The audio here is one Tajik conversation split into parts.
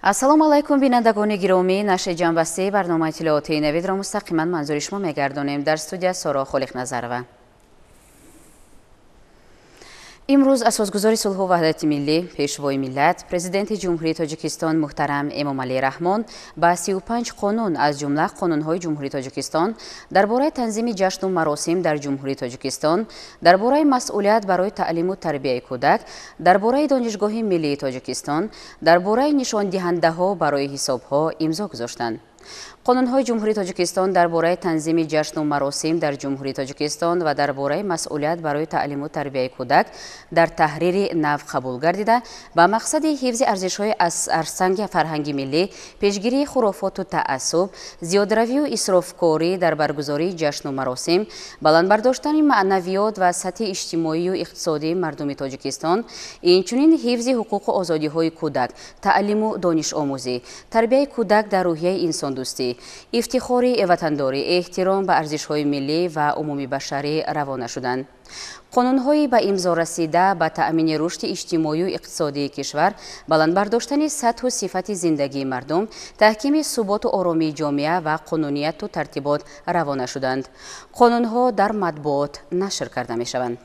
ассалому алайкум бинандагони гиромӣ, нашри ҷанбастии барномаи иттилоотии навидро мустақиман манзури шумо мегардонем. Дар студия Соро Холихназарова. имрӯз асосгузори сулҳу ваҳдати миллӣ, пешвои миллат, президенти ҷумҳурии Тоҷикистон муҳтарам Эмомалӣ Раҳмон ба 35 қонун аз ҷумла қонунҳои ҷумҳурии Тоҷикистон дар бораи танзими ҷашну маросим дар ҷумҳурии Тоҷикистон, дар бораи масъулият барои таълиму тарбияи кӯдак, дар бораи донишгоҳи миллии Тоҷикистон, дар бораи нишондиҳандаҳо барои ҳисобҳо имзо гузоштанд. қонунҳои ҷумҳурии Тоҷикистон дар бораи танзими ҷашну маросим дар ҷумҳурии Тоҷикистон ва дар бораи масъулият барои таълиму тарбияи кӯдак дар таҳрири нав қабул гардида ба мақсади ҳифзи арзишҳои арсанги фарҳанги миллӣ, пешгирии хурофоту таассуб, зиёдаравию исрофкорӣ дар баргузории ҷашну маросим, баландбардоштани маънавиёт ва сатҳи иҷтимоию иқтисодии мардуми Тоҷикистон, инчунин ҳифзи ҳуқуқу озодиҳои кӯдак, таълиму донишомӯзӣ, тарбияи кӯдак дар рӯҳияи инсондӯстӣ, ифтихори ватандорӣ, эҳтиром ба арзишҳои миллӣ ва умумибашарӣ равона шуданд. қонунҳои ба имзо расида ба таъмини рушди иҷтимоию иқтисодии кишвар, баландбардоштани сатҳу сифати зиндагии мардум, таҳкими суботу оромии ҷомеа ва қонунияту тартибот равона шуданд. қонунҳо дар матбуот нашр карда мешаванд.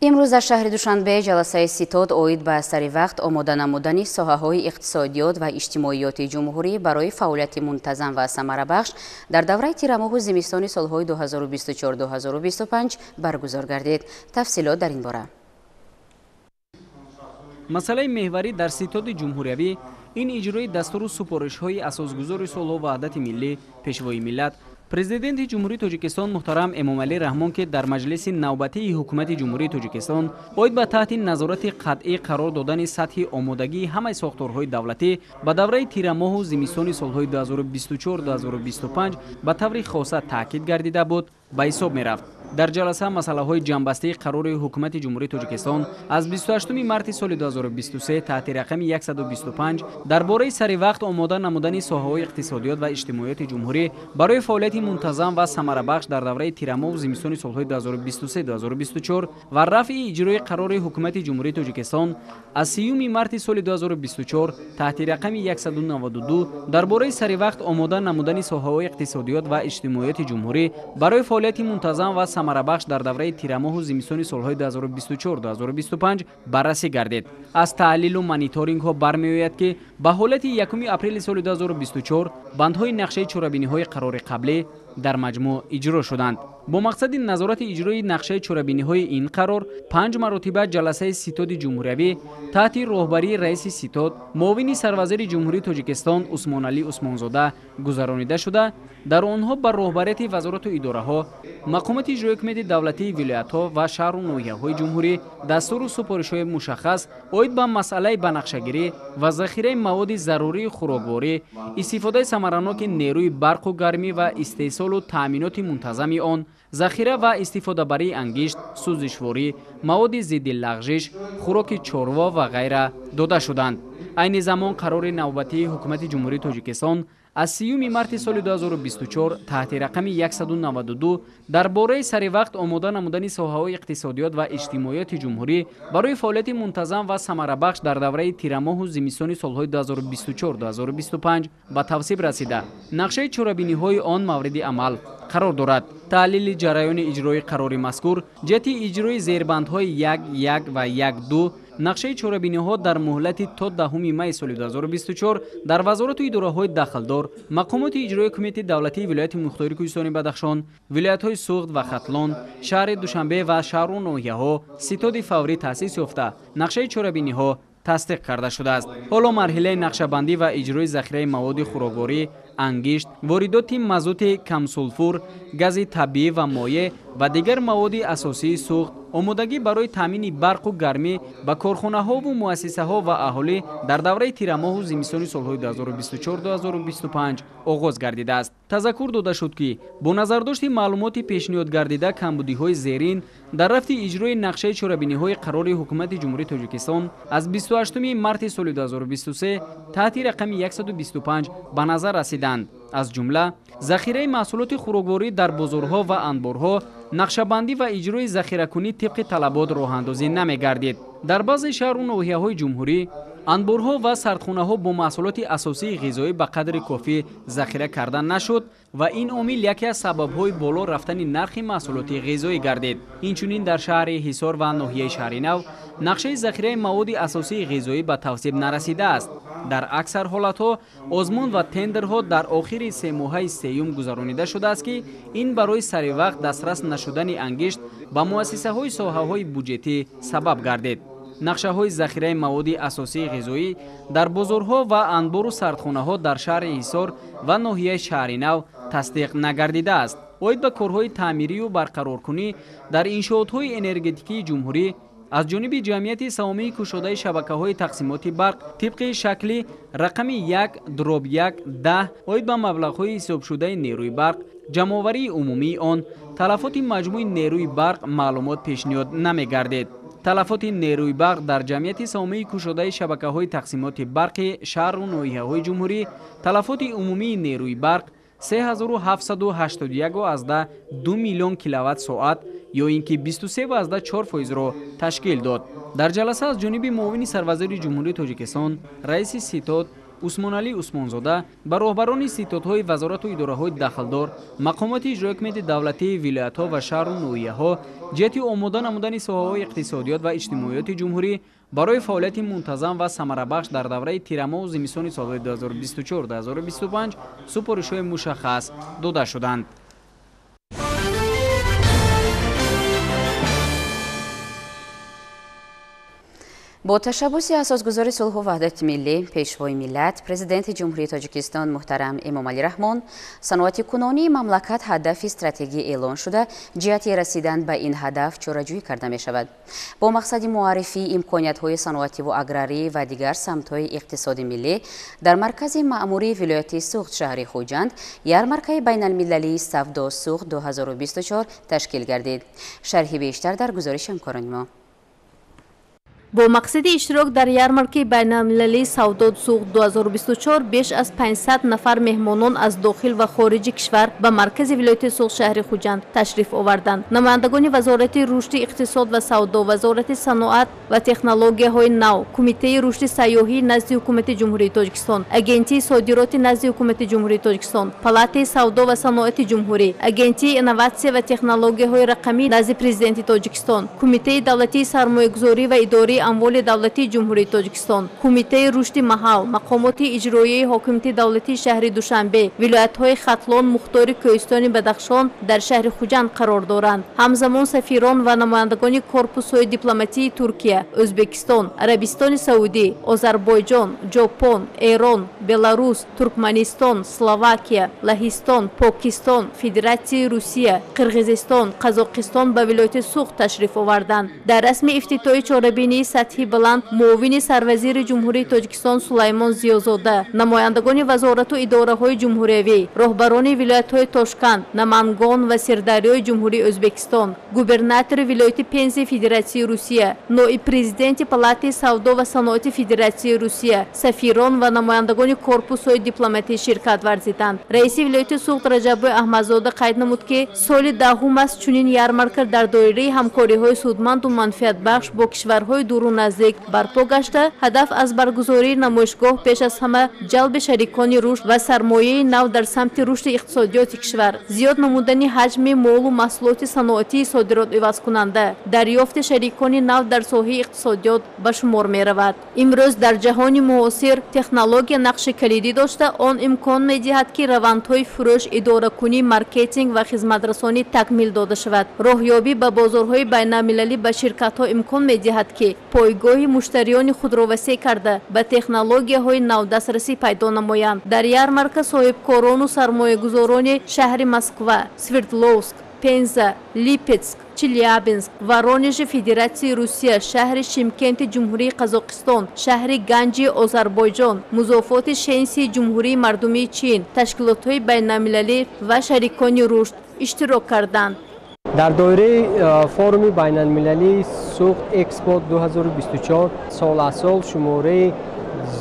имрӯз дар шаҳри Душанбе ҷаласаи ситод оид ба сари вақт омода намудани соҳаҳои иқтисодиёт ва иҷтимоиёти ҷумҳурӣ барои фаъолияти мунтазам ва самарабахш дар давраи тирамоҳу зимистони солҳои 2024-2025 баргузор гардид. Тафсилот дар ин бора. масъалаи меҳварӣ дар ситоди ҷумҳуриявӣ ин иҷрои дастуру супоришҳои асосгузори сулҳу ваҳдати миллӣ, пешвои миллат, президенти ҷумҳурии Тоҷикистон муҳтарам Эмомалӣ Раҳмон ки дар маҷлиси навбатии ҳукумати ҷумҳурии Тоҷикистон оид ба таҳти назорати қатъӣ қарор додани сатҳи омодагии ҳамаи сохторҳои давлатӣ ба давраи тирамоҳу зимистони солҳои 2024-2025 ба таври хоса таъкид гардида буд, ба ҳисоб мерафт. дар ҷаласа масъалаҳои ҷанббастии қарори ҳукумати ҷумҳурии Тоҷикистон аз 28 марти соли 2023 таҳти рақами 125 дар бораи саривақт омода намудани соҳаҳои иқтисодиёт ва иҷтимоияти ҷумҳурӣ барои фаъолияти мунтазам ва самарабахш дар давраи тирамоҳу зимистони солҳои 2023-2024 ва рафъи иҷрои қарори ҳукумати ҷумҳурии Тоҷикистон аз 30 марти соли 2024 таҳти рақами 192 дар бораи саривақт омода намудани соҳаҳои иқтисодиёт ва иҷтимоияти ҷумҳурӣ барои фаъолияти мунтазам ва самарабахш дар давраи тирамоҳу зимистони солҳои 2024-2025 баррасӣ гардид. аз таҳлилу мониторингҳо бармеояд ки ба ҳолати 1 апрели соли 2024 бандҳои нақшаи чорабиниҳои қарори қаблӣ дар маҷмӯъ иҷро шуданд. бо мақсади назорати иҷрои нақшаи чорабиниҳои ин қарор 5 маротиба ҷаласаи ситоди ҷумҳуриявӣ таҳти роҳбарии раиси ситод, муовини сарвазири ҷумҳурии Тоҷикистон Усмоналӣ Усмонзода гузаронида шуда, дар онҳо ба роҳбарияти вазорату идораҳо, мақомоти иҷрои ҳукумати давлатии вилоятҳо ва шаҳру ноҳияҳои ҷумҳурӣ дастуру супоришҳои мушаххас оид ба масъалаи банақшагирӣ ва захираи маводи зарурии хӯрокворӣ, истифодаи самараноки нерӯи барқу гармӣ ва истеҳсолу таъминоти мунтазами он, захира ва истифодабарии ангишт, сӯзишворӣ, маводи зидди лағжиш, хӯроки чорво ва ғайра дода шуданд. айни замон қарори навбатии ҳукумати ҷумҳурии Тоҷикистон аз 30 марти соли 2024 таҳти рақами 192 дар бораи саривақт омода намудани соҳаҳои иқтисодиёт ва иҷтимоияти ҷумҳурӣ барои фаъолияти мунтазам ва самарабахш дар давраи тирамоҳу зимистони солҳои 2024-2025 ба тавсиб расида, нақшаи чорабиниҳои он мавриди амал қарор дорад. таҳлили ҷараёни иҷрои қарори мазкур, ҷиҳати иҷрои зербандҳои 1.1 ва 1.2 нақшаи чорабиниҳо дар муҳлати то 10 май соли 2024 дар вазорату идораҳои дахлдор, мақомоти иҷрои ҳукумати давлатии вилояти мухтори Кӯҳистони Бадахшон, вилоятҳои Суғд ва Хатлон, шаҳри Душанбе ва шаҳру ноҳияҳо ситоди фаврӣ таъсис ёфта нақшаи чорабиниҳо тасдиқ карда шудааст. ҳоло марҳилаи нақшабандӣ ва иҷрои захираи маводи хӯрокворӣ, ангишт, воридоти мазоти камсулфур, гази табиӣ ва моеъ ва дигар маводи асосии суғд, омодагӣ барои таъмини барқу гармӣ ба корхонаҳову муассисаҳо ва аҳолӣ дар давраи тирамоҳу зимистони солҳои 2024-2025 оғоз гардидааст. тазаккур дода шуд ки бо назардошти маълумоти пешниҳодгардида камбудиҳои зерин дар рафти иҷрои нақшаи чорабиниҳои қарори ҳукумати ҷумҳурии Тоҷикистон аз 28 марти соли 2023 таҳти рақами 125 ба назар расиданд. аз ҷумла захираи маҳсулоти хӯрокворӣ дар бозорҳо ва анборҳо, нақшабандӣ ва иҷрои захиракунӣ тибқи талабот роҳандозӣ намегардид. дар баъзе шаҳру ноҳияҳои ҷумҳурӣ анборҳо ва сардхонаҳо бо маҳсулоти асосии ғизоӣ ба қадри кофӣ захира карда нашуд ва ин омил яке аз сабабҳои боло рафтани нархи маҳсулоти ғизоӣ гардид. инчунин дар шаҳри ҳисор ва ноҳияи шаҳри нав нақшаи захираи маводи асосии ғизоӣ ба тавсиб нарасидааст. дар аксар ҳолатҳо озмун ва тендерҳо дар охири семоҳаи сеюм гузаронида шудааст ки ин барои саривақт дастрас нашудани ангишт ба муассисаҳои соҳаҳои буҷетӣ сабаб гардид. нақшаҳои захираи маводи асосии ғизоӣ дар бозорҳо ва анбору сардхонаҳо дар шаҳри ҳисор ва ноҳияи шаҳри нав тасдиқ нагардидааст. оид ба корҳои таъмирию барқароркунӣ дар иншоотҳои энергетикии ҷумҳурӣ аз ҷониби ҷамъияти саҳомии кушодаи шабакаҳои тақсимоти барқ тибқи шакли рақами 1/1-10 оид ба маблағҳои ҳисобшудаи нерӯи барқ ҷамъоварии умумии он талафоти маҷмӯи нерӯи барқ маълумот пешниҳод намегардид. талафоти нерӯи барқ дар ҷамъияти саҳомии кушодаи шабакаҳои тақсимоти барқи шаҳру ноҳияҳои ҷумҳурӣ талафоти умумии нерӯи барқ 3781,2 миллион киловатт-соат ё ин ки 23,4%-ро ташкил дод. дар ҷаласа аз ҷониби муовини сарвазири ҷумҳурии Тоҷикистон раиси ситод Усмоналӣ Усмонзода ба роҳбарони ситодҳои вазорату идораҳои дахлдор, мақомоти иҷрои ҳукумати давлатии вилоятҳо ва шаҳру ноҳияҳо ҷиҳати омода намудани соҳаҳои иқтисодиёт ва иҷтимоиёти ҷумҳурӣ барои фаъолияти мунтазам ва самарабахш дар давраи тирамоҳу зимистони солҳои 2024-2025 супоришҳои мушаххас дода шуданд. бо ташаббуси асосгузори сулҳу ваҳдати миллӣ, пешвои миллат, президенти ҷумҳурии Тоҷикистон муҳтарам Эмомалӣ Раҳмон, саноати кунонии мамлакат ҳадафи стратегӣ эълон шуда, ҷиҳати расидан ба ин ҳадаф чораҷӯӣ карда мешавад. бо мақсади муаррифии имкониятҳои саноативу аграрӣ ва дигар самтҳои иқтисоди миллӣ, дар маркази маъмурии вилояти Суғд шаҳри Хуҷанд ярмаркаи байналмилалии Савдо Суғд 2024 ташкил гардид. шарҳи бештар дар гузориши ҳамкорони мо. бо мақсади иштирок дар ярмаркаи байналмилалии Савдо Суғд 2024 беш аз 500 нафар меҳмонон аз дохил ва хориҷи кишвар ба маркази вилояти Суғд шаҳри Хуҷанд ташриф оварданд. намояндагони вазорати рушди иқтисод ва савдо, вазорати саноат ва технологияҳои нав, кумитаи рушди сайёҳӣ назди ҳукумати ҷумҳурии Тоҷикистон, агентии содироти назди ҳукумати ҷумҳурии Тоҷикистон, палатаи савдо ва саноати ҷумҳурӣ, агентии инноватсия ва технологияҳои рақамӣ назди президенти Тоҷикистон, кумитаи давлатии сармоягузорӣ ва идораи амволи давлатии ҷумҳурии Тоҷикистон, кумитаи рушди маҳал, мақомоти иҷроияи ҳокимияти давлатии шаҳри Душанбе, вилоятҳои Хатлон, Мухтори Кӯҳистони Бадахшон дар шаҳри Хуҷанд қарор доранд. ҳамзамон сафирон ва намояндагони корпусҳои дипломатии Туркия, O'zbekiston, Арабистони Саудӣ, Озарбойҷон, Ҷопон, Эрон, Беларус, Туркманистон, Словакия, Лаҳистон, Покистон, Федератсияи Русия, Қирғизистон, Қазоқистон ба вилояти Суғд ташриф оварданд. дар расми ифтитоҳи чорабинии сатҳи баланд муовини сарвазири ҷумҳурии Тоҷикистон Сулаймон Зиёзода, намояндагони вазорату идораҳои ҷумҳуриявӣ, роҳбарони вилоятҳои Тошканд, Намангон ва Сирдарёи ҷумҳурии O'zbekiston, губернатори вилояти Пензаи Федератсияи Русия, ноиб президенти палатаи савдо ва саноати Федератсияи Русия, сафирон ва намояндагони корпусҳои дипломатӣ ширкат варзиданд. раиси вилояти Суғд Раҷаббой Аҳмадзода қайд намуд ки соли даҳум аст чунин ярмарка дар доираи ҳамкориҳои судманду манфиатбахш бо кишварҳои дуру наздик барпо гашта, ҳадаф аз баргузории намоишгоҳ пеш аз ҳама ҷалби шарикони рушд ва сармояи нав дар самти рушди иқтисодиёти кишвар, зиёд намудани ҳаҷми молу маҳсулоти саноатии содиротивазкунанда, дарёфти шарикони нав дар соҳаи иқтисодиёт ба шумор меравад. имрӯз дар ҷаҳони муосир технология нақши калидӣ дошта, он имкон медиҳад ки равандҳои фурӯш, идоракунӣ, маркетинг ва хизматрасонӣ такмил дода шавад. роҳёбӣ ба бозорҳои байналмилалӣ ба ширкатҳо имкон медиҳад ки пойгоҳи муштариёни худро васеъ карда ба технологияҳои нав дастрасӣ пайдо намоянд. дар ярмарка соҳибкорону сармоягузорони шаҳри Москва, Свердловск, Пенза, Липецк, Челябинск, Воронежи Федератсияи Русия, шаҳри Шимкенти ҷумҳурии Қазоқистон, шаҳри Ганҷи Озарбойҷон, музофоти Шенсии ҷумҳурии мардумии Чин, ташкилотҳои байналмилалӣ ва шарикони рушд иштирок карданд. дар доираи форуми байналмилалии Суғд Экспо 2024 сол аз сол шумораи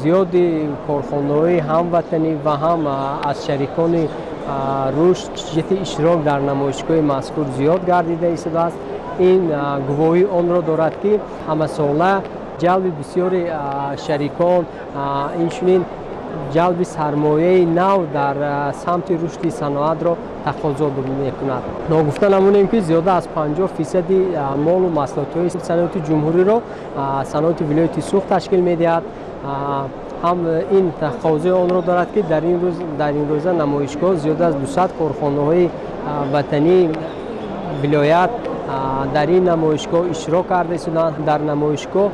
زیادی کارخانه‌های هموطنی و هم از شریکان رشد جهت اشتراک در نمایشگاه مذکور زیاد گردیده ایستاده است. این گواهی آن را دارد که همه ساله جلب بسیاری شریکان اینچنین جلب سرمایه نو در سمت رشد صنعت را تقاضا می‌کند. ناگفته نمونیم که زیاده از 50% مال و محصولات صنعت جمهوری را صنعت ولایت سوخت تشکیل می‌دهد. هم این تقاضا آن را دارد که در این روز نمایشگاه زیاده از 200 کارخانه‌های وطنی ولایت در این نمایشگاه اشتراک کرده شدند. در نمایشگاه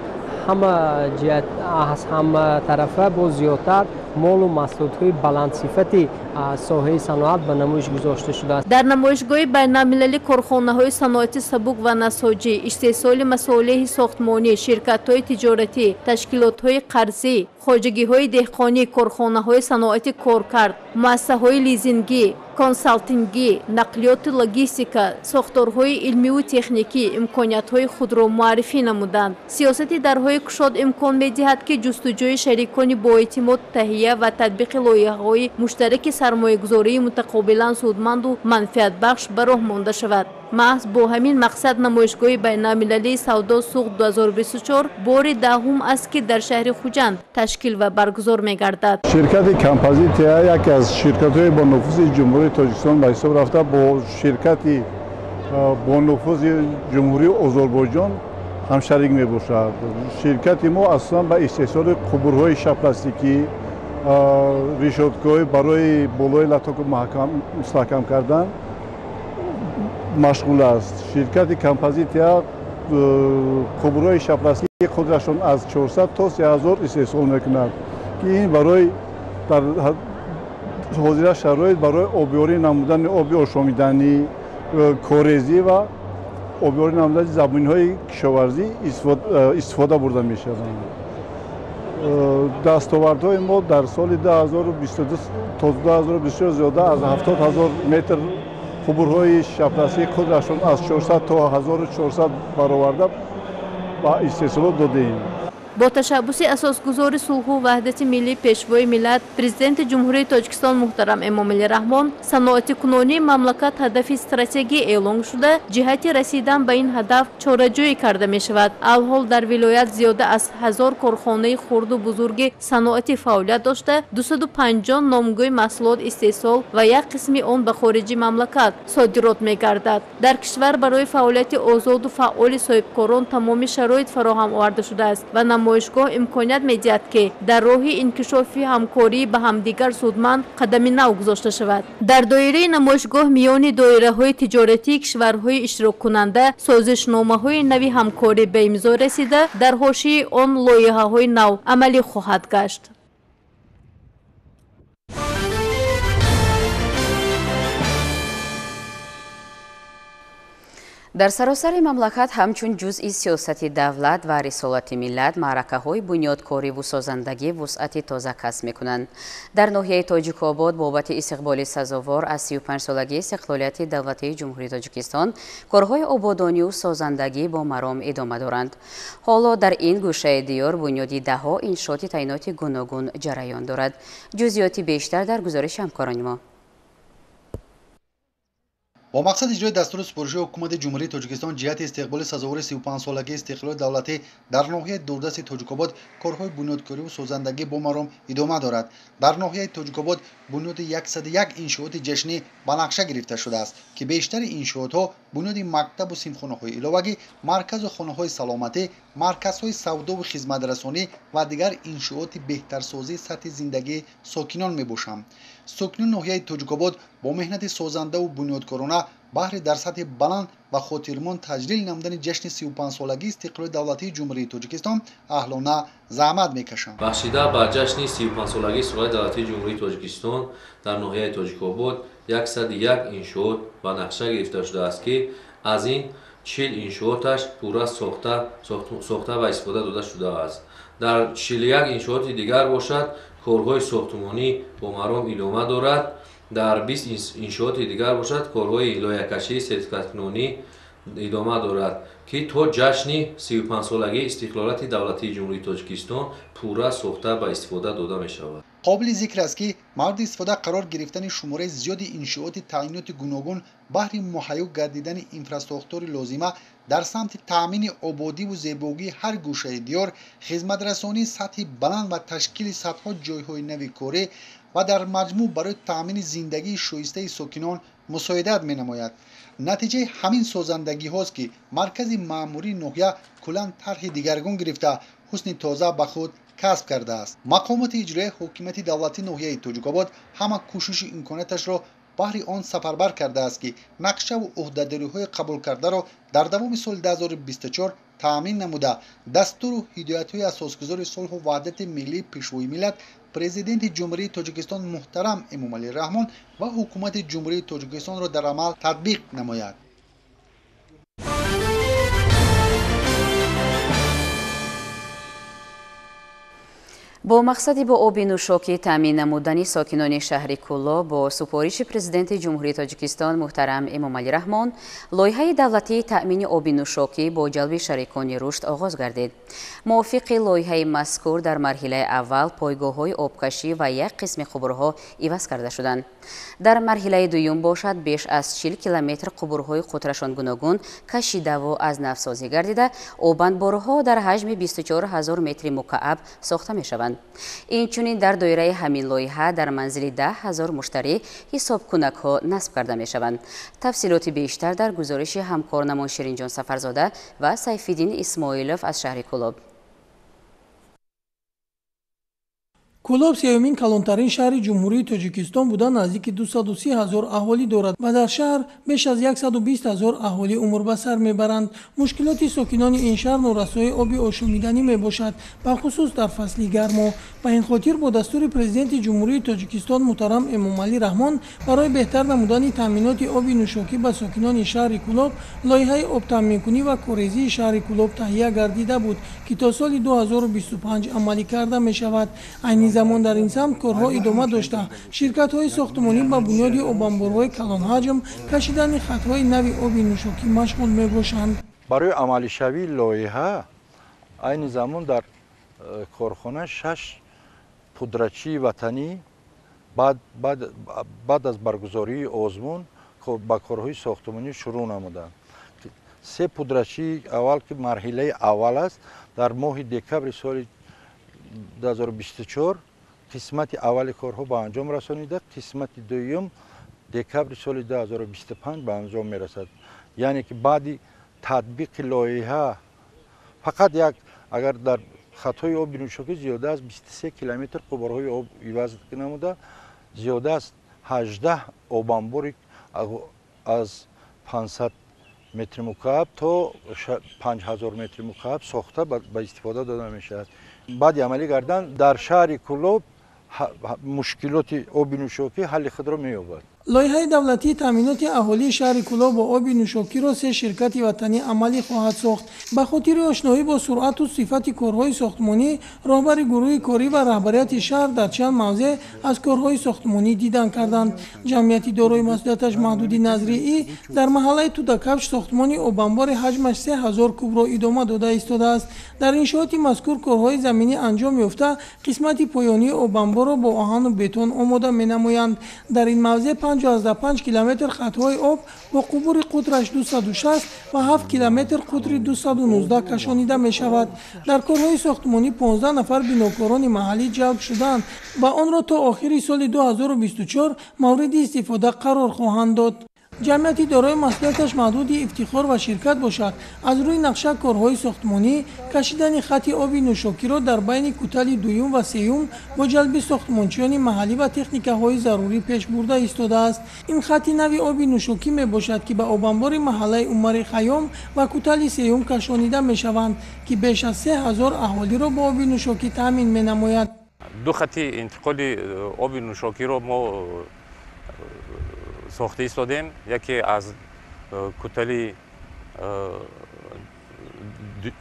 همه طرفه با زیادتر مال و محصولات بلند صفتی ساحه صنعت به نمایش گذاشته شده است. در نمایشگاه بین‌المللی کارخانه‌های صنعتی سبک و نساجی، استحصال مصالح ساختمانی، شرکت‌های تجارتی، تشکیلات‌های قرضی، خواجگی‌های دهقانی، کارخانه‌های صنعتی کارکرد، مؤسسه‌های لیزینگی، کنسالتینگی، نقلیات لوجستیکا، ساختارهای علمی و تکنیکی امکانیت‌های خود را معرفی نمودند. سیاست درهای گشاد امکان می‌دهد که جستجوی شریکان با اعتماد تهیه و تطبیق لایحه‌های مشترک سرمایه‌گذاری متقابلا سودمند و منفعت بخش به راه مانده شود. محض با همین مقصد نمایشگاه بین‌المللی سودا سوخت 2024 بار دهم است که در شهر خوجند تشکیل و برگزار می‌گردد. شرکت کمپوزیتیا یکی از شرکت‌های با نفوذ جمهوری تاجیکستان به حساب رفته با شرکت با نفوذ جمهوری آذربایجان هم شریک می‌باشد. شرکت ما اصلا به استحصال قبورهای شب پلاستیکی، ریشاتگاه برای بالای لطاک محکم مستحکم کردن مشغول است. شرکت کمپوزیتیا قبورهای شب پلاستیکی خودشان از 400 تا 3000 استحصال می‌کند که این برای در حاضر شرایط برای آبیاری نمودن آب آشامیدنی، کاریزی و آبیاری نمودن زمین‌های کشاورزی استفاده برده می‌شوند. دستاوردهای ما در سال 2022 تا 2024 زیاده از 70000 متر قبورهای شب پلاستیکی خودشان از 400 تا 1400 برآورده با استحصال داده‌ایم. با تشبث اساسگزار صلح و وحدت ملی پیشوای ملت پرزیدنت جمهوری تاجیکستان محترم امامعلی رحمان صنعت کنونی مملکت هدف استراتژی اعلام شده جهت رسیدن به این هدف چاره‌جویی کرده می شود. الحال در ولایت زیاده از 1000 کارخانه خرد و بزرگ صنعتی فعالیت داشته 250 نامگوی محصولات استحصال و یک قسمی آن به خارج مملکت صادرات می گردد. در کشور برای فعالیت آزاد و فعال صاحبکاران تمام شرایط فراهم آورده شده است و نمایشگاه امکانیت می‌دهد که در راه انکشاف همکاری به همدیگر سودمند قدم نو گذاشته شود. در دایره نمایشگاه میان دایره‌های تجارتی کشورهای اشتراک کننده سازشنامه‌های نوی همکاری به امضا رسیده در حاشیه آن لایحه‌های نو عملی خواهد گشت. در سراسر مملکت همچون جزئی سیاست دولت و رسالت ملت معرکه‌های بنیادکاری و سازندگی وسعت تازه کسب می‌کنند. در ناحیه تاجیک‌آباد بابت استقبال سزاوار از 35 سالگی استقلالیت دولتی جمهوری تاجیکستان کارهای آبادانی و سازندگی با مرام ادامه دارند. حالا در این گوشه دیار بنیادی ده‌ها انشاءات تعیینات گوناگون جریان دارد. جزئیات بیشتر در گزارش همکاران ما. با مقصد اجرای دستور سپارشی حکومت جمهوری تاجیکستان جهت استقبال سزاوار 35 سالگی استقلال دولتی در ناحیه دوردست تاجیک‌آباد کارهای بنیادکاری و سازندگی با مرام ادامه دارد. در ناحیه تاجیک‌آباد بنیاد 101 انشاءات جشنی به نقشه گرفته شده است که بیشتر انشاءات‌ها بنیاد مکتب و سیمخانه‌های علاوگی، مرکز و خانه‌های سلامتی، مرکزهای سودا و خدمت‌رسانی و دیگر انشاءات بهترسازی سطح زندگی ساکنان می‌باشند. ساکنان ناحیه تاجیک‌آباد با مهنت سازنده و بنیادکارانه بهر در سطح بلند و خاطرمان تجلیل نمودن جشن 35 سالگی استقلال دولتی جمهوری تاجیکستان اهلانه زحمت میکشند. بخشیده به جشن 35 سالگی استقلال دولتی جمهوری تاجیکستان در ناحیه تاجیک‌آباد 101 انشاءات به نقشه گرفته شده است که از این 40 انشاءاتش پورا ساخته و استفاده داده شده است. در 41 انشاءات دیگر باشد کارهای ساختمانی با مرام ادامه دارد. در 20 انشاءات دیگر باشد کارهای لایحه‌کشی سرتیفیکات کنونی идома дорад ки то ҷашни 35-солагии истиқлолияти давлатии ҷумҳурии Тоҷикистон пурра сохта ба истифода дода мешавад. қобили зикр аст ки мавриди истифода қарор гирифтани шумораи зиёди иншооти таъйиноти гуногун баҳри муҳайё гардидани инфраструктураи лозима дар самти таъмини ободиву зебогии ҳар гӯшаи диёр, хизматрасонии сатҳи баланд ва ташкили садҳо ҷойҳои нави корӣ ва дар маҷмӯъ барои таъмини зиндагии шоистаи сокинон мусоидат менамояд. натиҷаи ҳамин созандагиҳост ки маркази маъмурии ноҳия куллан тарҳи дигаргун гирифта ҳусни тоза ба худ касб кардааст. мақомоти иҷроии ҳокимияти давлатии ноҳияи Тоҷикобод ҳама кӯшиши имконаташро баҳри он сафарбар кардааст ки нақшаву ӯҳдадориҳои қабулкардаро дар давоми соли 2024 таъмин намуда, дастуру ҳидоятҳои асосгузори сулҳу ваҳдати миллии пешвои миллат президенти ҷумҳурии Тоҷикистон муҳтарам Эмомалӣ Раҳмон ва ҳукумати ҷумҳурии Тоҷикистонро дар амал татбиқ намояд. бо мақсади бо оби нӯшокӣ таъмин намудани сокинони шаҳри Кӯло бо супориши президенти ҷумҳурии Тоҷикистон муҳтарам Эмомалӣ Раҳмон лоиҳаи давлатии таъмини оби нӯшокӣ бо ҷалби шарикони рушд оғоз гардид. мувофиқи лоиҳаи мазкур дар марҳилаи аввал пойгоҳҳои обкашӣ ва як қисми қубурҳо иваз карда шуданд. дар марҳилаи дуюм бошад беш аз 40 километр қубурҳои қутрашон гуногун кашидаву аз навсозӣ гардида, обандборҳо дар ҳаҷми 24 000 метри мукааб сохта мешаванд. инчунин дар доираи ҳамин лоиҳа дар манзили 10 000 муштарӣ ҳисобкунакҳо насб карда мешаванд. тафсилоти бештар дар гузориши ҳамкорнамон Ширинҷон Сафарзода ва Сайфиддин Исмоилов аз шаҳри Кӯлоб. Кӯлоб сеюмин калонтарин шаҳри ҷумҳурии Тоҷикистон буда наздики 230 000 аҳолӣ дорад ва дар шаҳр беш аз 120 000 аҳолӣ умр ба сар мебаранд. мушкилоти сокинони ин шаҳр норасоии оби ошомиданӣ мебошад, бахусус дар фасли гармо. ба ин хотир бо дастури президенти ҷумҳурии Тоҷикистон муҳтарам Эмомалӣ Раҳмон барои беҳтар намудани таъминоти оби нӯшокӣ ба сокинони шаҳри Кӯлоб лоиҳаи обтаъминкунӣ ва корезии шаҳри Кӯлоб таҳия гардида буд, ки то соли 2025 амалӣ карда мешавад. айни замон дар ин самт корҳо идома дошта, ширкатҳои сохтмонӣ ба бунёди обанборҳои калонҳаҷм кашидани хатҳои нави оби нӯшокӣ машғул мебошанд. барои амалишавии лоиҳа айни замон дар корхона 6 пудрачии ватанӣ баъд аз баргузории озмун ба корҳои сохтмонӣ шурӯъ намуданд. 3 пудрачии аввал ки марҳилаи аввал аст, дар моҳи декабри соли 2024 қисмати аввали корҳо ба анҷом расонида, қисмати дуюм декабри соли 2025 ба анҷом мерасад. яъне ки баъди татбиқи лоиҳа фақат як агар дар хатҳои оби нӯшокӣ зиёда аз 23 километр қубурҳои об иваз намуда, зиёда аз 18 обанбори аз 500 метри мукааб то 5000 метри мукааб сохта ба истифода дода мешавад. баъди амалӣ кардан дар шаҳри Кӯлоб мушкилоти оби нӯшокӣ ҳалли худро меёбад. лоиҳаи давлатии таъминоти аҳолии шаҳри Кӯлоб бо оби нӯшокиро 3 ширкати ватанӣ амалӣ хоҳад сохт. ба хотири ошноӣ бо суръату сифати корҳои сохтмонӣ, роҳбари гурӯҳи корӣ ва раҳбарияти шаҳр дар чанд мавзеъ аз корҳои сохтмонӣ дидан карданд. ҷамъияти дорои масъулияташ маҳдуди назриӣ дар маҳаллаи Тудакавч сохтмони обанбори ҳаҷмаш 3000 кубро идома дода истодааст. дар иншооти мазкур корҳои заминӣ анҷом ёфта, қисмати поёнии обанборро бо оҳану бетон омода менамоянд. дар ин мавзеъ 55 километр хатҳои об бо қубури қутраш 260 ва 7 километр қутри 219 кашонида мешавад. дар корҳои сохтмонӣ 15 нафар бинокорони маҳаллӣ ҷалб шуданд ва онро то охири соли 2024 мавриди истифода қарор хоҳанд дод. ҷамъияти дорои масъулияташ маҳдуди ифтихор ва ширкат бошад, аз рӯи нақша корҳои сохтмонӣ кашидани хати оби нӯшокиро дар байни кӯтали дуюм ва сеюм бо ҷалби сохтмончиёни маҳаллӣ ва техникаҳои зарурӣ пеш бурда истодааст. ин хати нави оби нӯшокӣ мебошад, ки ба обанбори маҳаллаи Умари Хайём ва кӯтали сеюм кашонида мешаванд, ки беш аз 3000 аҳолиро бо оби нӯшокӣ таъмин менамояд. ду хати интиқоли оби нӯшокиро мо сохта истодем. яке аз кӯтали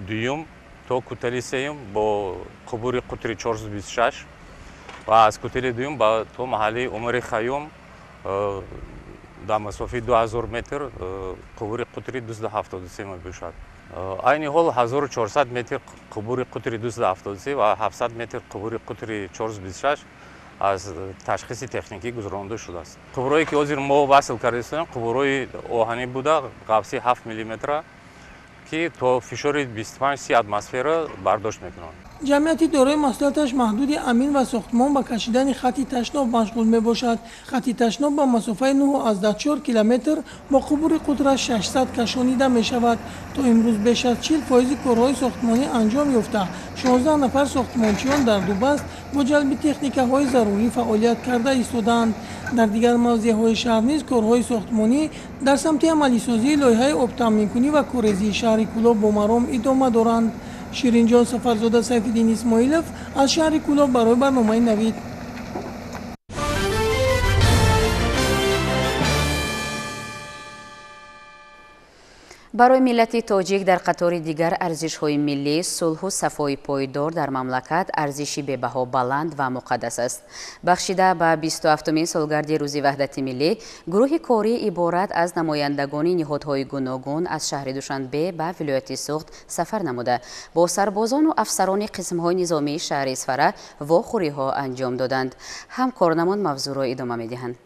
дуюм то кӯтали сеюм бо қубури қутри 426 ва аз кӯтали дуюм то маҳаллаи Умари Хайём дар масофаи 2000 метр қубури қутри 273 мебошад. айни ҳол 1400 метр қубури қутри 273 ва 700 метр қубури қутри 426 аз ташхиси техникӣ гузаронда шудааст. қубурое ки ҳозир мо васл кардем қубурои оҳанӣ буда ғафси 7 мм ки то фишори 25-30 атмосфера бардошт мекунанд. ҷамъияти дорои маслиҳаташ маҳдуди амин ва сохтмон ба кашидани хати ташноб машғул мебошад. хати ташноб ба масофаи 9.4 километр бо қубури қудраш 600 кашонида мешавад. то имрӯз беш аз 40% корҳои сохтмонӣ анҷом ёфта. 16 нафар сохтмончиён дар дубаст бо ҷалби техникаҳои зарурӣ фаъолият карда истоданд. дар дигар мавзеъҳои шаҳр низ корҳои сохтмонӣ дар самти амалисозии лоиҳаи обтаъминкунӣ ва коррезии шаҳри Кӯлоб бо маром идома доранд. ширинҷон Сафарзода Сайфиддин Исмоилов аз шаҳри Кӯлоб барои барномаи Навид. барои миллати тоҷик дар қатори дигар арзишҳои миллӣ сулҳу сафои пойдор дар мамлакат арзиши бебаҳо баланд ва муқаддас аст. бахшида ба 27-умин солгарди рӯзи ваҳдати миллӣ гурӯҳи корӣ иборат аз намояндагони ниҳодҳои гуногун аз шаҳри Душанбе ба вилояти Суғд сафар намуда бо сарбозону афсарони қисмҳои низомии шаҳри Исфара вохӯриҳо анҷом доданд. ҳамкорнамон мавзӯъро идома медиҳанд.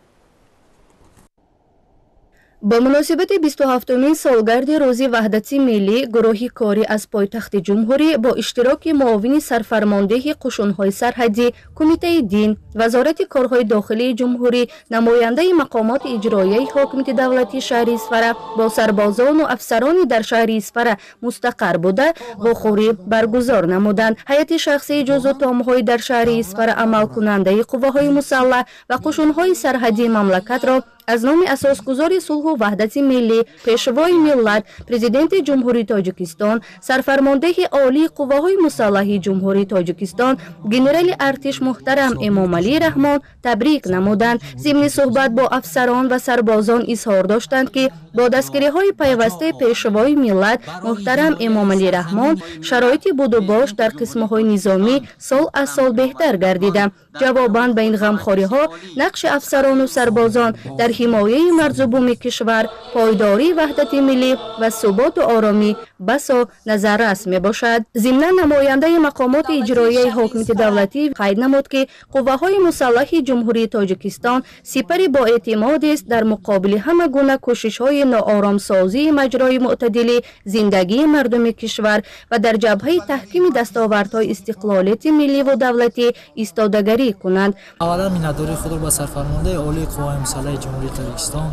با مناسبت 27مین سالگرد روز وحدت ملی، گروه کاری از پایتخت جمهوری با اشتراک معاون سرفرمانده قشون‌های سرحدی، کمیته دین، وزارت کارهای داخلی جمهوری، نماینده مقامات اجرایی حاکمیت دولتی شهر اصفهان با سربازان و افسران در شهر اصفهان مستقر بوده واخوری برگزار نمودند. هیئت شخصی جزو تام‌های در شهر اصفهان عمل کننده قواهای مسلح و قشون‌های سرحدی مملکت را از نام اساسگذار صلح و وحدت ملی، پیشوای ملت، پرزیدنت جمهوری تاجیکستان، سرفرمانده عالی قواهای مسلح جمهوری تاجیکستان، گنرال ارتش محترم امامعلی رحمان تبریک نمودند. ضمن صحبت با افسران و سربازان اظهار داشتند که با دستگیری‌های پیوسته پیشوای ملت محترم امامعلی رحمان شرایط بود و باش در قسم‌های نظامی سال از سال بهتر گردیده. جواباً به این غمخوری‌ها نقش افسران و سربازان در حمایه مرزبوم کشور، پایداری وحدت ملی و ثبات و آرامی بسا نظررس میباشد. ضمناً نماینده مقامات اجرایی حاکمیت دولتی قید نمود که قواهای مسلح جمهوری تاجیکستان سپری با اعتماد است در مقابل همه گونه کوشش‌های ناآرامسازی مجرای معتدل زندگی مردم کشور و در جبهه تحکیم دستاوردهای استقلالیت ملی و دولتی ایستادگی کنند. اولا مینداری خود را به سرفرمانده عالی قوای مسلح جمهوری تاجیکستان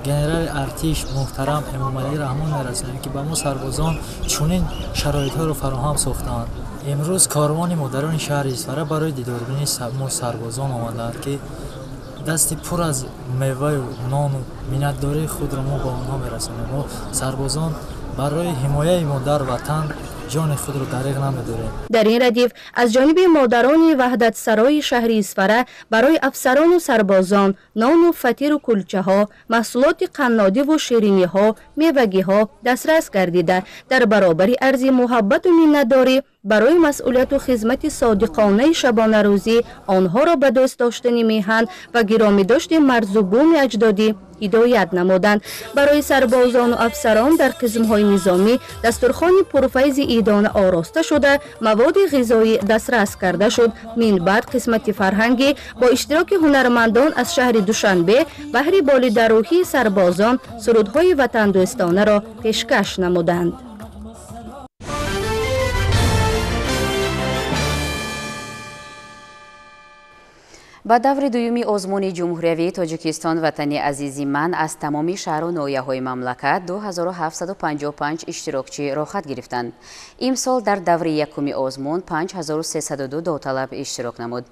گنرال ارتش محترم امامعلی رحمان میرسانیم که به ما سربازان چنین شرایط‌ها را فراهم ساختند. امروز کاروان مادران شهر اصفهان برای دیداربینی ما سربازان آمدند که دست پر از میوه و نان و مینداری خود را ما با آنها میرسانیم. ما سربازان برای حمایت ما در وطن جان خود را دریغ نمی‌داریم. در این ردیف از جانب مادران وحدت سرای شهر اصفهان برای افسران و سربازان نان و فطیر و کلچه ها، محصولات قنادی و شیرینی ها، میوگی ها دسترس گردیده. در برابر عرض محبت و مینت‌داری برای مسئولیت و خدمت صادقانه شبانه روزی آنها را به دست داشتن میهن و گرامی داشتن مرز و بوم اجدادی هدایت نمودند. برای سربازان و افسران در قسم‌های نظامی دسترخوان پرفیض ایدان آراسته شده، مواد غذایی دسترس کرده شد. من بعد قسمت فرهنگی با اشتراک هنرمندان از شهر دوشنبه بهر بالادروحی سربازان سرودهای وطن دوستانه را پیشکش نمودند. ба даври дуюми озмуни ҷумҳуриявии тоҷикистон ватани азизи ман аз тамоми шаҳру ноҳияҳои мамлакат 2755 иштирокчӣ рохат гирифтанд. имсол дар даври якуми озмун 5302 довталаб иштирок намуд.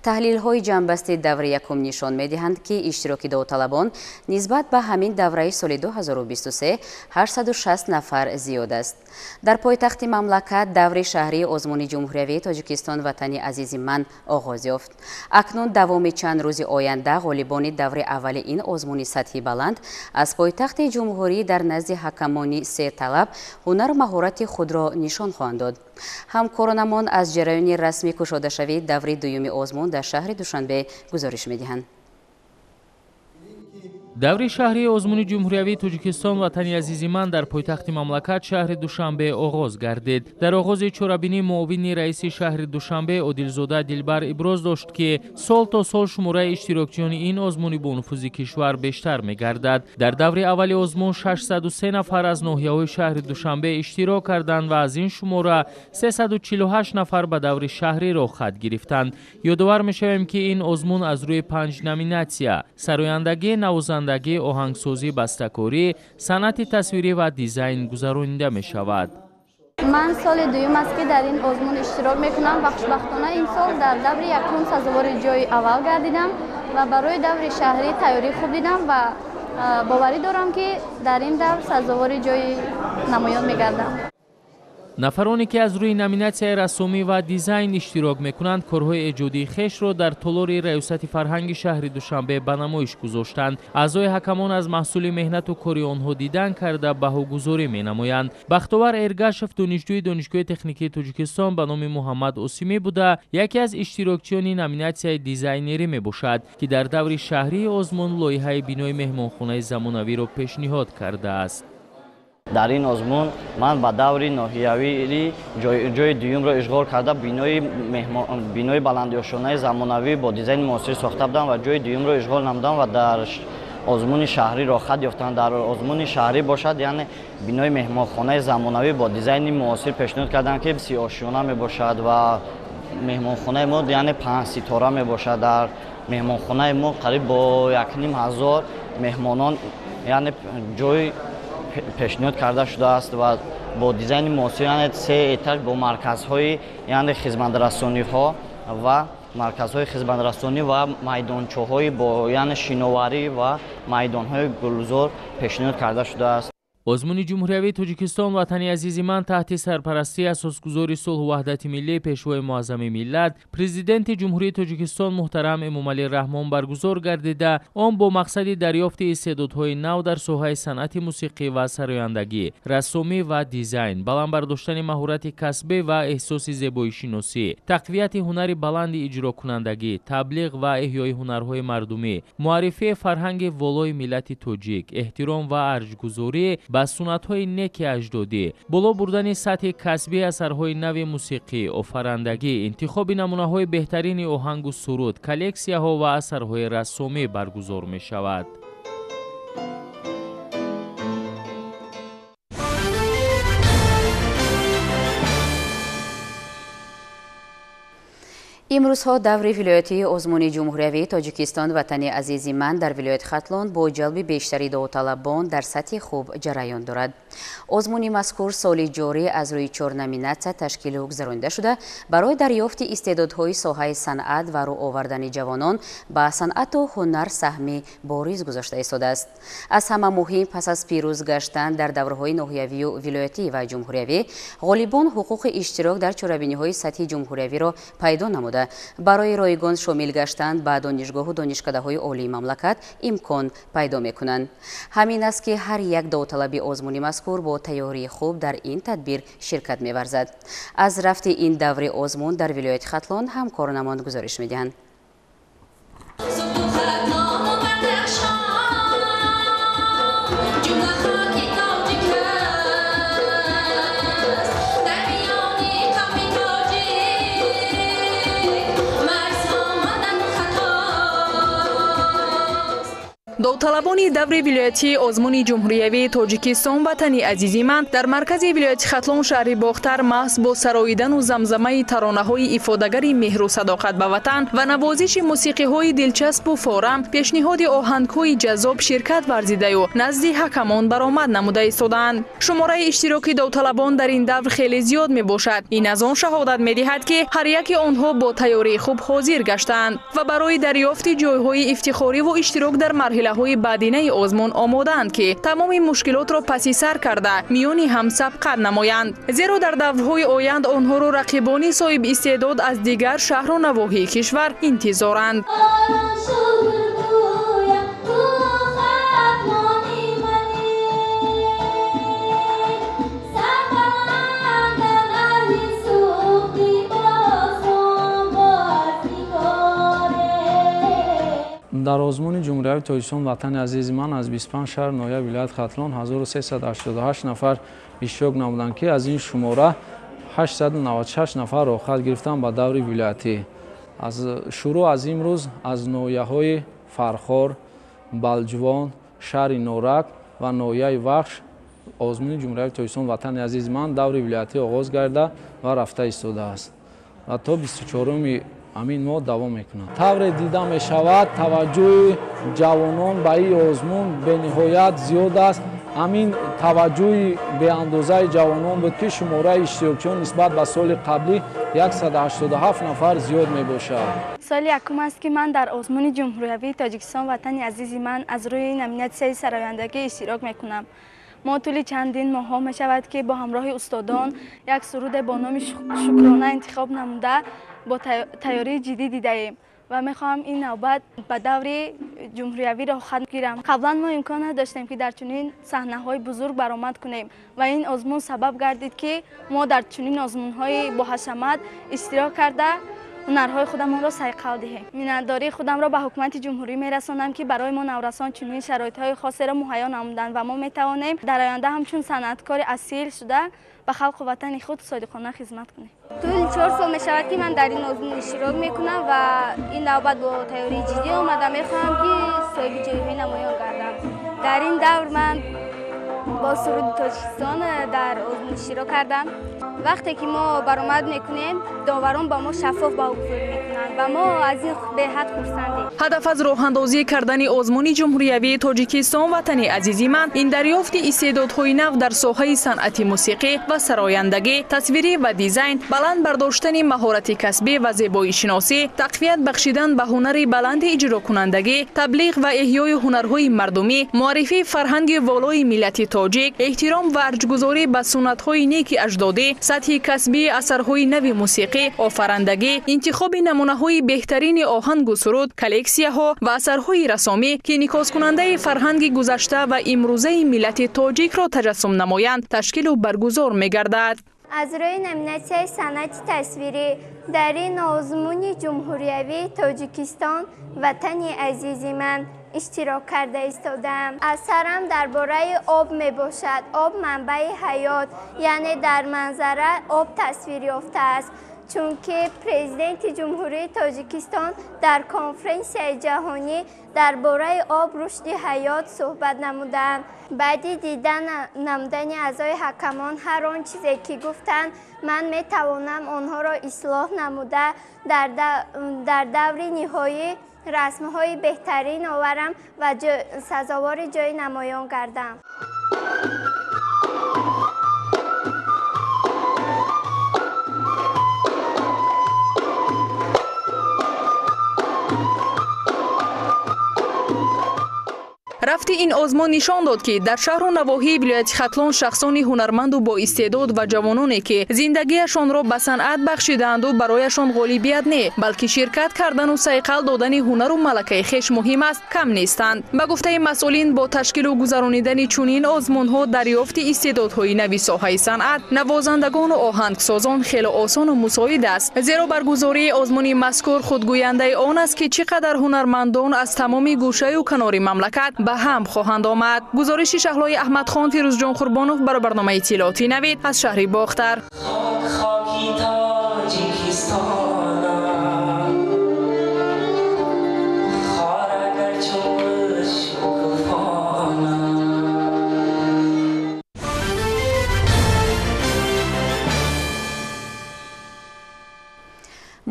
таҳлилҳои ҷамъбасти даври якум нишон медиҳанд ки иштироки довталабон нисбат ба ҳамин давраи соли 2023 860 нафар зиёд аст. дар пойтахти мамлакат даври шаҳрии озмуни ҷумҳуриявии тоҷикистон ватани азизи ман оғоз ёфт. акнун давоми чанд рӯзи оянда ғолибони даври аввали ин озмуни сатҳи баланд аз пойтахти ҷумҳурӣ дар назди ҳакамони серталаб ҳунару маҳорати худро нишон хоҳанд дод. ҳамкоронамон аз ҷараёни расми кушодашавии даври дуюми озмун дар шаҳри душанбе гузориш медиҳанд. даври шаҳри озмуни ҷумҳуриявии тоҷикистон ватани азизи ман дар пойтахти мамлакат шаҳри душанбе оғоз гардид. дар оғози чорабинии муовини раиси шаҳри душанбе одилзода дилбар иброз дошт ки сол то сол шумораи иштирокчиёни ин озмуни бо нуфузи кишвар бештар мегардад. дар даври аввали озмун 603 нафар аз ноҳияҳои шаҳри душанбе иштирок карданд ва аз ин шумора 348 нафар ба даври шаҳриро хат гирифтанд. ёдовар мешавем ки ин озмун аз рӯи 5 номинатсия сарояндагӣ, навозандагӣ, оҳангсозӣ, бастакорӣ, санъати тасвирӣ ва дизайн гузаронида мешавад. ман соли дуюм аст ки дар ин озмун иштирок мекунам ва хушбахтона ин сол дар даври якум сазовори ҷои аввал гардидам ва барои даври шаҳрӣ тайёрӣ хуб дидам ва боварӣ дорам ки дар ин давр сазовори ҷои намоён мегардам. нафароне ки аз рӯи номинатсияи рассомӣ ва дизайн иштирок мекунанд, корҳои эҷодии хешро дар толори раёсати фарҳанги шаҳри Душанбе ба намоиш гузоштанд. аъзои ҳакамон аз маҳсули меҳнату кори онҳо дидан карда баҳогузорӣ менамоянд. бахтовар Эргашев, донишҷӯи Донишгоҳи техникии Тоҷикистон ба номи Муҳаммад Осимӣ буда, яке аз иштирокчиёни номинатсияи дизайнерӣ мебошад, ки дар даври шаҳрии озмун лоиҳаи бинои меҳмонхонаи замонавиро пешниҳод кардааст. дар ин озмун ман ба даври ноҳиявӣ ҷои дуюмро ишғол карда бинои баландиошонаи замонавӣ бо дизайни муосир сохта будам ва ҷои дуюмро ишғол намудам ва дар озмуни шаҳриро хат ёфтам. дар озмуни шаҳрӣ бошад, яъне бинои меҳмонхонаи замонавӣ бо дизайни муосир пешниҳод кардам ки сиёҳшона мебошад ва меҳмонхонаи мо яъне 5 ситора мебошад. дар меҳмонхонаи мо қариб бо 1500 меҳмонон яъне ҷои пешниҳод карда шудааст ва бо дизайни муосир, яъне 3 этаж бо марказҳои яъне хизматрасониҳо ва марказҳои хизматрасонӣ ва майдончаҳои бо яъне шиноварӣ ва майдонҳои гулзор пешниҳод карда шудааст. озмуни ҷумҳуриявии Тоҷикистон ватани азизи ман таҳти сарпарастии асосгузори сулҳу ваҳдати миллӣ пешвои муаззами миллат президенти ҷумҳурии Тоҷикистон муҳтарам Эмомалӣ Раҳмон баргузор гардида, он бо мақсади дарёфти истеъдодҳои нав дар соҳаи санъати мусиқӣ ва сарояндагӣ, рассомӣ ва дизайн, баландбардоштани маҳорати касбӣ ва эҳсоси зебоишиносӣ, тақвияти ҳунари баланди иҷрокунандагӣ, таблиғ ва эҳёи ҳунарҳои мардумӣ, муаррифии фарҳанги волои миллати тоҷик, эҳтиром ва арҷгузорӣ ба суннатҳои неки аҷдодӣ, боло бурдани сатҳи касбии асарҳои нави мусиқӣ, офарандагӣ, интихоби намунаҳои беҳтарини оҳангу суруд, коллексияҳо ва асарҳои рассомӣ баргузор мешавад. имрӯзҳо даври вилоятии озмуни ҷумҳуриявии Тоҷикистон ватани азизи ман дар вилояти Хатлон бо ҷалби бештари довталабон дар сатҳи хуб ҷараён дорад. озмуни мазкур соли ҷорӣ аз рӯи 4 номинатсия ташкил гузаронида шуда, барои дарёфти истеъдодҳои соҳаи санъат ва рӯ овардани ҷавонон ба санъату ҳунар саҳми бориз гузошта истодааст. аз ҳама муҳим, пас аз пирӯз гаштан дар давраҳои ноҳиявию вилоятӣ ва ҷумҳуриявӣ, ғолибон ҳуқуқи иштирок дар чорабиниҳои сатҳи ҷумҳуриявиро пайдо намуда, барои ройгон шомил гаштан ба донишгоҳу донишкадаҳои олии мамлакат имкон пайдо мекунанд. ҳамин аст ки ҳар як довталаби озмуни мазкур бо тайёрии хуб дар ин тадбир ширкат меварзад. аз рафти ин даври озмун дар вилояти Хатлон ҳамкорнамон гузориш медиҳанд. довталабони даври вилоятии озмуни ҷумҳуриявии Тоҷикистон ватани азизи ман дар маркази вилояти Хатлон шаҳри Бохтар маҳз бо сароидану замзамаи таронаҳои ифодагари меҳру садоқат ба ватан ва навозиши мусиқиҳои дилчаспу форам, пешниҳоди оҳангҳои ҷаззоб ширкат варзидаю назди ҳакамон баромад намуда истоданд. шумораи иштироки довталабон дар ин давр хеле зиёд мебошад. ин аз он шаҳодат медиҳад ки ҳар яки онҳо бо тайёрии хуб ҳозир гаштанд ва барои дарёфти ҷойҳои ифтихориву иштирок дар марҳилаҳои баъдинаи озмун омодаанд ки тамоми мушкилотро паси сар карда миёни ҳамсаб қад намоянд. зеро дар даврҳои оянд онҳоро рақибони соҳиб истеъдод аз дигар шаҳру навоҳии кишвар интизоранд. дар озмуни ҷумҳуриявии тоҷикистон ватани азизи ман аз 25 шаҳр ноҳияи вилояти хатлон 1388 нафар иштирок намуданд ки аз ин шумора 896 нафар охат гирифтанд ба даври вилоятӣ. шурӯъ аз имрӯз аз ноҳияҳои Фархор, Балҷувон, шаҳри Норак ва ноҳияи Вахш озмуни ҷумҳуриявии тоҷикистон ватани азизи ман даври вилоятӣ оғоз гардида ва рафта истодааст ва то 24 амин моҳ давом мекунад. Тавре дида мешавад таваҷҷӯҳи ҷавонон ба ин озмун бениҳоят зиёд аст. ҳамин таваҷҷӯҳи беандозаи ҷавонон буд ки шумораи иштирокчиён нисбат ба соли қаблӣ 187 нафар зиёд мебошад. соли якум аст ки ман дар озмуни ҷумҳуриявии тоҷикистон ватани азизи ман аз рӯи номинатсияи сарояндагӣ иштирок мекунам. мо тӯли чандин моҳҳо мешавад ки бо ҳамроҳи устодон як суруде бо номи шукрона интихоб намуда бо тайёрии ҷиддӣ дидаем ва мехоҳам ин навбат ба даври ҷумҳуриявиро хатм гирам. қаблан мо имкон надоштем ки дар чунин саҳнаҳои бузург баромад кунем ва ин озмун сабаб гардид ки мо дар чунин озмунҳои боҳашамат иштирок карда ҳунарҳои худамонро сайқал диҳем. миннатдории худамро ба ҳукумати ҷумҳурӣ мерасонам ки барои мо наврасон чунин шароитҳои хосеро муҳайё намуданд ва мо метавонем дар оянда ҳамчун санъаткори асил шуда ба халқу ватани худ содиқона хизмат кунем. тӯли 4 сол мешавад ки ман дар ин озмун иштирок мекунам ва ин навбат бо тайёрии ҷиддӣ омадам. мехоҳам ки соҳиби ҷойҳои намоён гардам. дар ин давр ман бо суруди тоҷикистон дар озмун иштирок кардам. вақте ки мо баромад мекунем доварон ба мо шаффоф баҳогузорӣ мекунанд ва мо аз ин беҳад хурсандем. ҳадаф аз роҳандозӣ кардани озмуни ҷумҳуриявии тоҷикистон ватани азизи ман ин дарёфти истеъдодҳои нав дар соҳаи санъати мусиқӣ ва сарояндагӣ, тасвирӣ ва дизайн, баланд бардоштани маҳорати касбӣ ва зебоишиносӣ, тақвият бахшидан ба ҳунари баланди иҷрокунандагӣ, таблиғ ва эҳёи ҳунарҳои мардумӣ, муаррифии фарҳанги волои миллати тоҷик, эҳтиром ва арҷгузорӣ ба суннатҳои неки аҷдодӣ, сатҳи касбии асарҳои нави мусиқӣ, офарандагӣ, интихоби намунаҳои беҳтарини оҳангу суруд, коллексияҳо ва асарҳои расомӣ ки инъикоскунандаи фарҳанги гузашта ва имрӯзаи миллати тоҷикро таҷассум намоянд, ташкилу баргузор мегардад. аз рӯи номинатсияи санъати тасвирӣ дар ин озмуни ҷумҳуриявии тоҷикистон ватани азизи ман иштирок карда истодам. асарам дар бораи об мебошад. об манбаи ҳаёт, яъне дар манзара об тасвир ёфтааст, чунки президенти ҷумҳурии тоҷикистон дар конференсияи ҷаҳонӣ дар бораи об рушди ҳаёт суҳбат намуданд. баъди дидан намудани аъзои ҳакамон ҳар он чизе ки гуфтанд, ман метавонам онҳоро ислоҳ намуда дар даври ниҳоӣ расмҳои беҳтарин оварам ва сазовори ҷои намоён гардам. рафти ин озмун нишон дод ки дар шаҳру навоҳии вилояти хатлон шахсони ҳунарманду боистеъдод ва ҷавононе ки зиндагиашонро ба санъат бахшидаанду барояшон ғолибият не, балки ширкат кардану сайқал додани ҳунару малакаи хеш муҳим аст, кам нестанд. ба гуфтаи масъулин, бо ташкилу гузаронидани чунин озмунҳо дарёфти истеъдодҳои нави соҳаи санъат, навозандагону оҳангсозон хеле осону мусоид аст. зеро баргузории озмуни мазкур худгӯяндаи он аст ки чӣ қадар ҳунармандон аз тамоми гӯшаю канори мамлакат ба ҳам хоҳанд омад. гузориши Шаҳлои Аҳмадхон, Фирӯзҷон Қурбонов барои барномаи иттилоъоти Навид аз шаҳри Бохтар.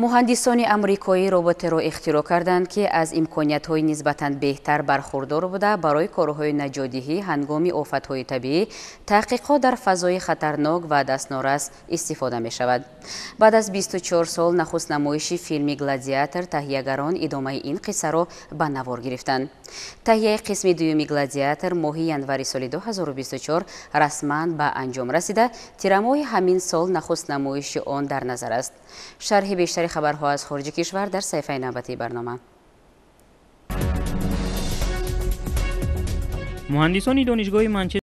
муҳандисони амрикоӣ роботеро ихтироъ карданд ки аз имкониятҳои нисбатан беҳтар бархурдор буда барои корҳои наҷотдиҳӣ ҳангоми офатҳои табиӣ, таҳқиқот дар фазои хатарнок ва дастнорас истифода мешавад. баъд аз 24 сол нахуст намоиши филми «Гладиатор» таҳиягарон идомаи ин қиссаро ба навор гирифтанд. таҳияи қисми дуюми «Гладиатор» моҳи январи соли 2024 расман ба анҷом расида, тирамоҳи ҳамин сол нахуст намоиши он дар назар аст. шарҳи бештари хабарҳо аз хориҷи кишвар дар саҳифаи навбатии барнома. муҳандисони донишгоҳи Манчестер